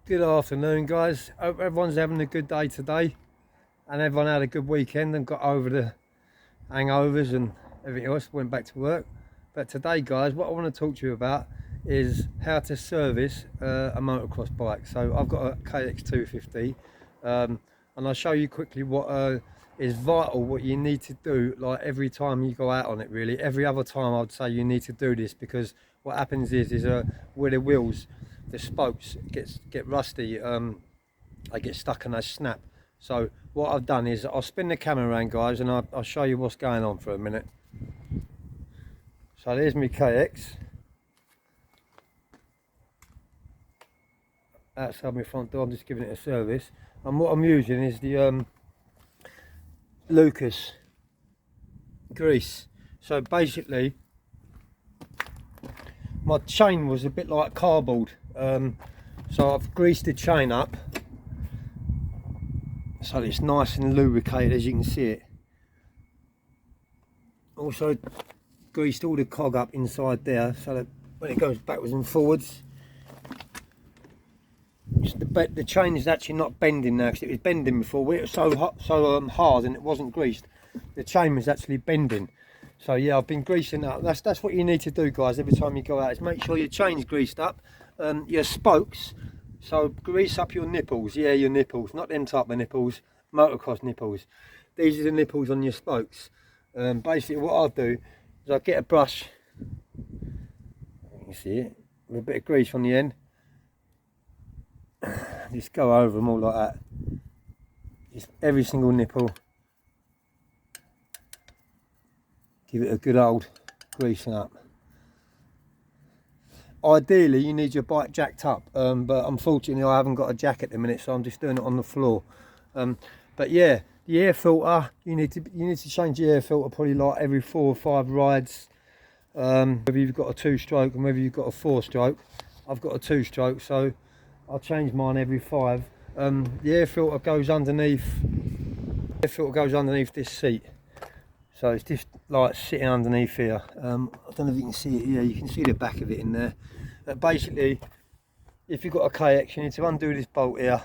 Good afternoon, guys. Hope everyone's having a good day today and everyone had a good weekend and got over the hangovers and everything else, went back to work. But today, guys, what I want to talk to you about is how to service a motocross bike. So I've got a KX250 and I'll show you quickly what is vital, what you need to do, like every time you go out on it. Really, every other time I'd say you need to do this, because what happens is where the wheels, the spokes get rusty, they get stuck and they snap. So what I've done is I'll spin the camera around, guys, and I'll show you what's going on for a minute. So there's my KX outside my front door. I'm just giving it a service, and what I'm using is the Lucas grease. So basically my chain was a bit like cardboard, so I've greased the chain up so it's nice and lubricated, as you can see it. Also greased all the cog up inside there so that when it goes backwards and forwards, the chain is actually not bending now, because it was bending before. It was so hard and it wasn't greased, the chain was actually bending. So yeah, I've been greasing up. That's what you need to do, guys, every time you go out, is make sure your chain's greased up, your spokes. So grease up your nipples, yeah, your nipples, not them type of nipples, motocross nipples. These are the nipples on your spokes. Basically what I'll do is I'll get a brush, you can see it, with a bit of grease on the end, just go over them all like that, just every single nipple, give it a good old greasing up. Ideally you need your bike jacked up, but unfortunately I haven't got a jack at the minute, so I'm just doing it on the floor. But yeah, the air filter, you need to change the air filter probably like every 4 or 5 rides, whether you've got a 2-stroke and whether you've got a 4-stroke. I've got a 2-stroke, so I'll change mine every 5. The air filter goes underneath this seat, so it's just like sitting underneath here. I don't know if you can see it here, you can see the back of it in there. But basically, if you've got a KX, you need to undo this bolt here,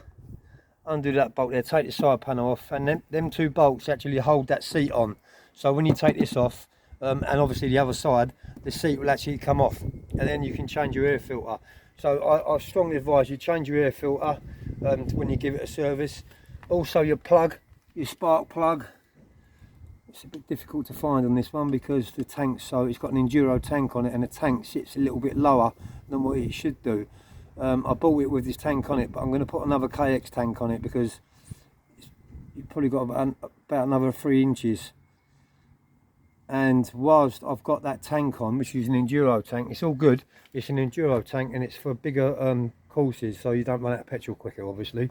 undo that bolt there, take the side panel off, and then them 2 bolts actually hold that seat on. So when you take this off, and obviously the other side, the seat will actually come off, and then you can change your air filter. So I strongly advise you change your air filter when you give it a service. Also your plug, your spark plug. It's a bit difficult to find on this one because the tank, so it's got an enduro tank on it, and the tank sits a little bit lower than what it should do. I bought it with this tank on it, but I'm going to put another KX tank on it because you've probably got about another 3 inches. And whilst I've got that tank on, which is an enduro tank, it's all good. It's an enduro tank and it's for bigger courses, so you don't run out of petrol quicker, obviously.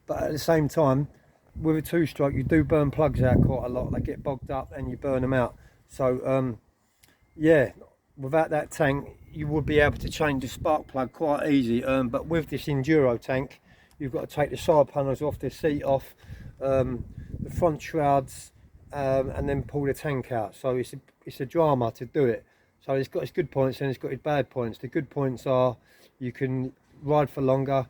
But at the same time, with a 2-stroke, you do burn plugs out quite a lot. They get bogged up and you burn them out. So yeah, without that tank you would be able to change the spark plug quite easy, but with this enduro tank you've got to take the side panels off, the seat off, the front shrouds, and then pull the tank out. So it's a drama to do it. So it's got its good points and it's got its bad points. The good points are you can ride for longer,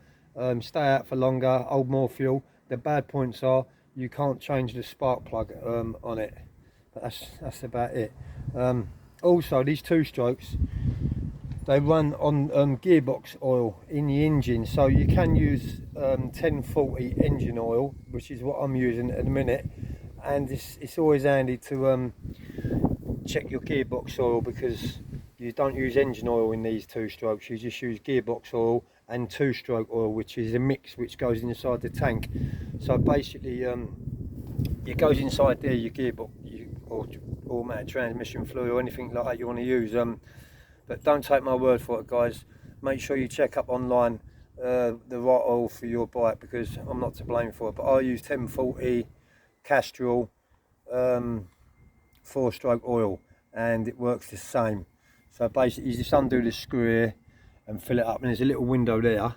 stay out for longer, hold more fuel. The bad points are you can't change the spark plug on it. But that's about it. Also, these 2-strokes, they run on gearbox oil in the engine, so you can use 1040 engine oil, which is what I'm using at the minute. And it's always handy to check your gearbox oil, because you don't use engine oil in these 2-strokes, you just use gearbox oil and 2-stroke oil, which is a mix which goes inside the tank. So basically it goes inside there, your gearbox or automatic transmission fluid or anything like that you want to use. But don't take my word for it, guys. Make sure you check up online the right oil for your bike, because I'm not to blame for it. But I use 1040 Castrol 4-stroke oil and it works the same. So basically you just undo the screw here and fill it up, and there's a little window there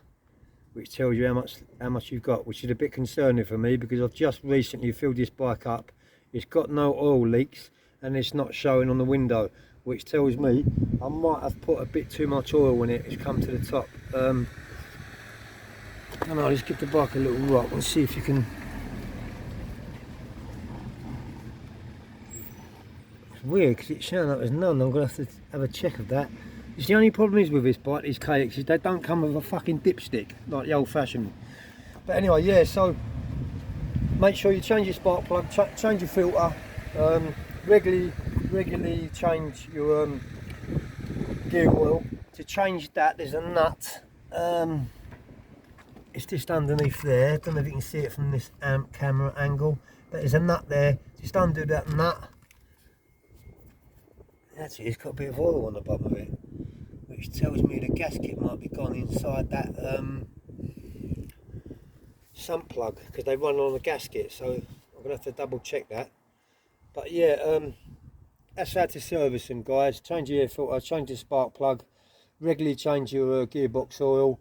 which tells you how much you've got, which is a bit concerning for me because I've just recently filled this bike up. It's got no oil leaks and it's not showing on the window, which tells me I might have put a bit too much oil in it. It's come to the top. don't know, just give the bike a little rock and see if you can. It's weird because it's showing up as none. I'm going to have a check of that. It's the only problem is with this bike, these KXs, they don't come with a fucking dipstick like the old fashioned. But anyway, yeah, so make sure you change your spark plug, change your filter, regularly change your gear oil. To change that, there's a nut. It's just underneath there. I don't know if you can see it from this camera angle, but there's a nut there. Just undo that nut. Actually, it's got a bit of oil on the bottom of it, which tells me the gasket might be gone inside that sump plug, because they run on the gasket, so I'm gonna have to double check that. But yeah, that's how to service them, guys. Change your air filter, change your spark plug, regularly change your gearbox oil,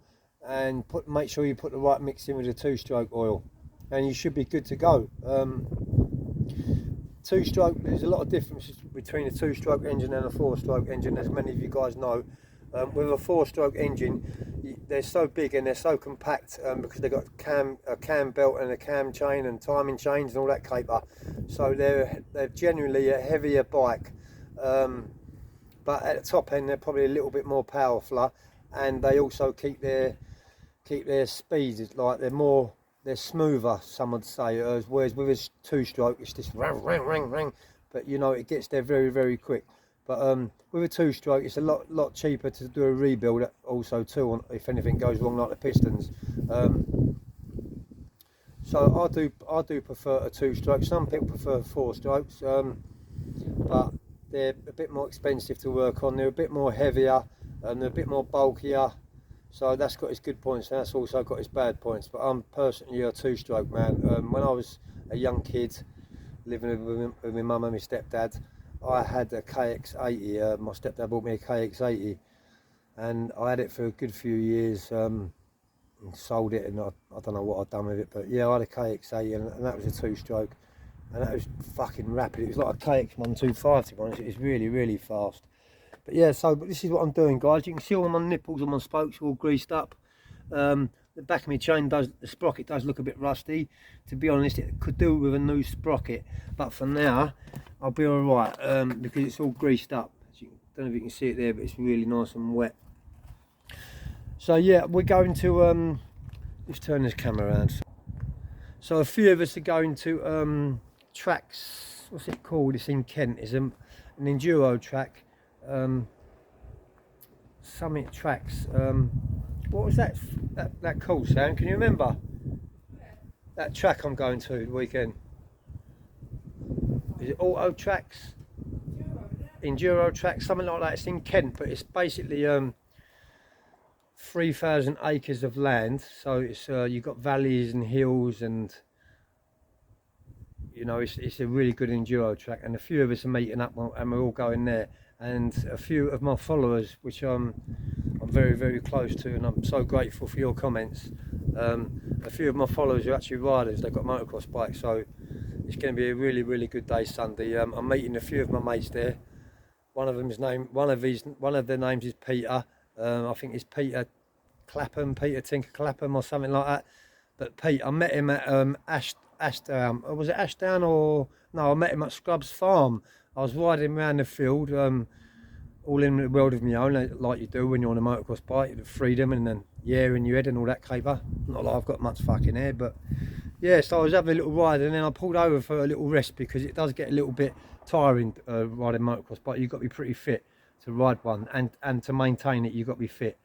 and make sure you put the right mix in with the 2-stroke oil, and you should be good to go. 2-stroke, there's a lot of differences between a 2-stroke engine and a 4-stroke engine, as many of you guys know. With a 4-stroke engine, they're so big and they're so compact because they've got a cam belt and a cam chain and timing chains and all that caper. So they're generally a heavier bike, but at the top end they're probably a little bit more powerful, and they also keep their speeds, like they're smoother, some would say, whereas with a 2-stroke it's just rang, rang, rang, rang, but you know, it gets there very, very quick. But with a 2-stroke, it's a lot cheaper to do a rebuild also too, if anything goes wrong, like the pistons. So I do prefer a 2-stroke. Some people prefer 4-strokes, but they're a bit more expensive to work on. They're a bit more heavier and they're a bit more bulkier. So that's got its good points, and that's also got its bad points. But I'm personally a 2-stroke man. When I was a young kid living with my mum and my stepdad, I had a KX80. My stepdad bought me a KX80, and I had it for a good few years. And sold it, and I don't know what I'd done with it, but yeah, I had a KX80, and that was a 2-stroke, and that was fucking rapid. It was like a KX250, to be honest. It was really, really fast. But yeah, but this is what I'm doing, guys. You can see all my nipples and my spokes are all greased up. The back of my chain the sprocket does look a bit rusty. To be honest, it could do with a new sprocket, but for now I'll be all right, because it's all greased up. I don't know if you can see it there, but it's really nice and wet. So yeah, we're going to let's turn this camera around. So a few of us are going to tracks. What's it called? It's in Kent. It's an enduro track. Summit Tracks. What was that called, Sam? Can you remember that track I'm going to the weekend? Is it Auto Tracks? Enduro Tracks, something like that. It's in Kent, but it's basically 3,000 acres of land. So it's you've got valleys and hills, and you know, it's a really good enduro track. And a few of us are meeting up, and we're all going there. And a few of my followers, which I'm very, very close to, and I'm so grateful for your comments. A few of my followers are actually riders. They've got motocross bikes, so it's going to be a really, really good day Sunday. I'm meeting a few of my mates there. One of their names is Peter. I think it's Peter Tinker Clapham or something like that. But Pete, I met him at Ashdown. Was it Ashdown or no? I met him at Scrubs Farm. I was riding around the field, all in the world of my own, like you do when you're on a motocross bike, the freedom and then the air in your head and all that caper. Not like I've got much fucking hair, but yeah, so I was having a little ride, and then I pulled over for a little rest because it does get a little bit tiring riding motocross bike. You've got to be pretty fit to ride one, and to maintain it you've got to be fit,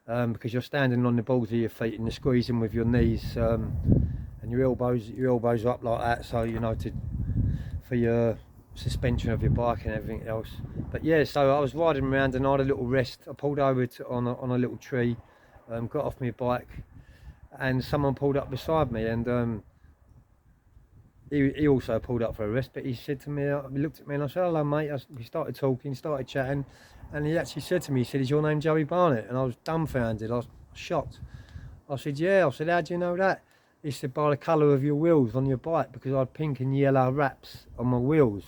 because you're standing on the balls of your feet and you're squeezing with your knees, and your elbows are up like that, so you know, for your suspension of your bike and everything else. But yeah, so I was riding around and I had a little rest. I pulled over on a little tree, got off my bike, and someone pulled up beside me, and he also pulled up for a rest. But he said to me, he looked at me and I said, "Hello mate." We started talking, started chatting, and he actually said to me, he said, "Is your name Joey Barnett?" And I was dumbfounded, I was shocked. I said, "Yeah." I said, "How do you know that?" He said, "By the colour of your wheels on your bike," because I had pink and yellow wraps on my wheels.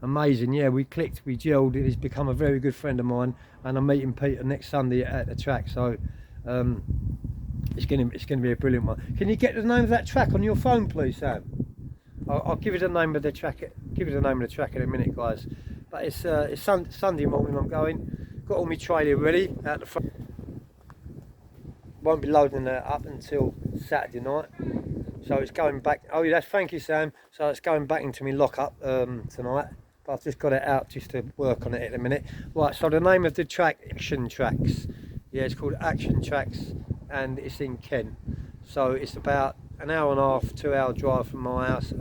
Amazing, yeah, we clicked, we gelled. He's become a very good friend of mine, and I'm meeting Peter next Sunday at the track. So It's gonna be a brilliant one. Can you get the name of that track on your phone, please, Sam? I'll give you the name of the track. Give you the name of the track in a minute, guys. But it's Sunday morning. I'm going. Got all my trailer ready out the front. Won't be loading that up until Saturday night. So it's going back. Oh, yeah, thank you, Sam. So it's going back into my lockup tonight. But I've just got it out just to work on it at the minute. Right. So the name of the track, Action Tracks. Yeah, it's called Action Tracks, and it's in Kent. So it's about an hour and a half, 2 hour drive from my house.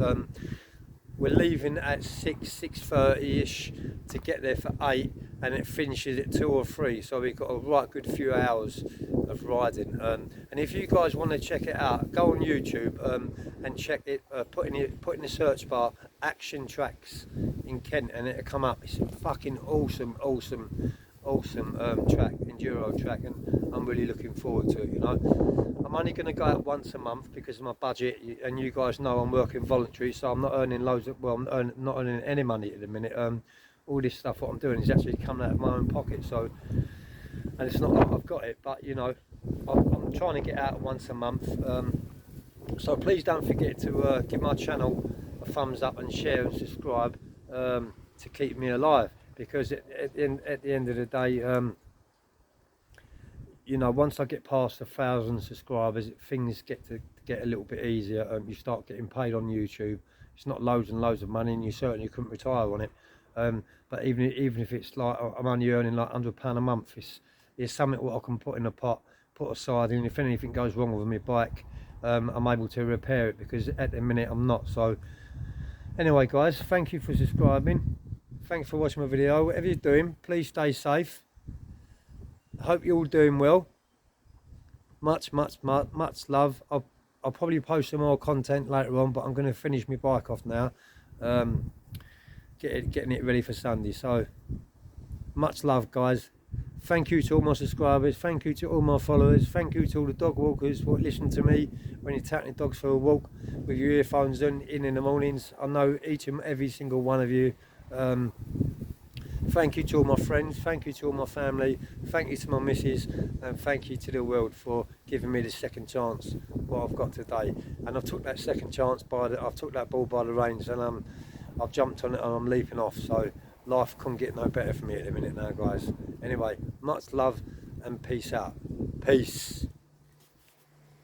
We're leaving at 6:30ish to get there for 8, and it finishes at 2 or 3. So we've got a right good few hours of riding. And if you guys want to check it out, go on YouTube and check it. Put in the search bar Action Tracks in Kent, and it'll come up. It's a fucking awesome track, enduro track, and I'm really looking forward to it. You know, I'm only going to go out once a month because of my budget, and you guys know I'm working voluntary, so I'm not earning loads of, well, I'm not earning any money at the minute. All this stuff what I'm doing is actually coming out of my own pocket, so, and it's not like I've got it, but you know, I'm trying to get out once a month. So please don't forget to give my channel a thumbs up and share and subscribe to keep me alive. Because at the end of the day, you know, once I get past 1,000 subscribers, things get a little bit easier. You start getting paid on YouTube. It's not loads and loads of money, and you certainly couldn't retire on it. But even if it's like I'm only earning like £100 a month, it's something what I can put in a pot, put aside, and if anything goes wrong with my bike, I'm able to repair it, because at the minute I'm not. So anyway, guys, thank you for subscribing. Thanks for watching my video. Whatever you're doing, please stay safe. I hope you're all doing well. Much love. I'll probably post some more content later on, but I'm going to finish my bike off now. Getting it ready for Sunday. So much love, guys. Thank you to all my subscribers. Thank you to all my followers. Thank you to all the dog walkers who listen to me when you're taking dogs for a walk with your earphones in the mornings. I know each and every single one of you. Thank you to all my friends, thank you to all my family, thank you to my missus, and thank you to the world for giving me the second chance what I've got today. And I've took that second chance I've took that ball by the reins, and I've jumped on it and I'm leaping off. So life couldn't get no better for me at the minute now, guys. Anyway, much love and peace out. Peace.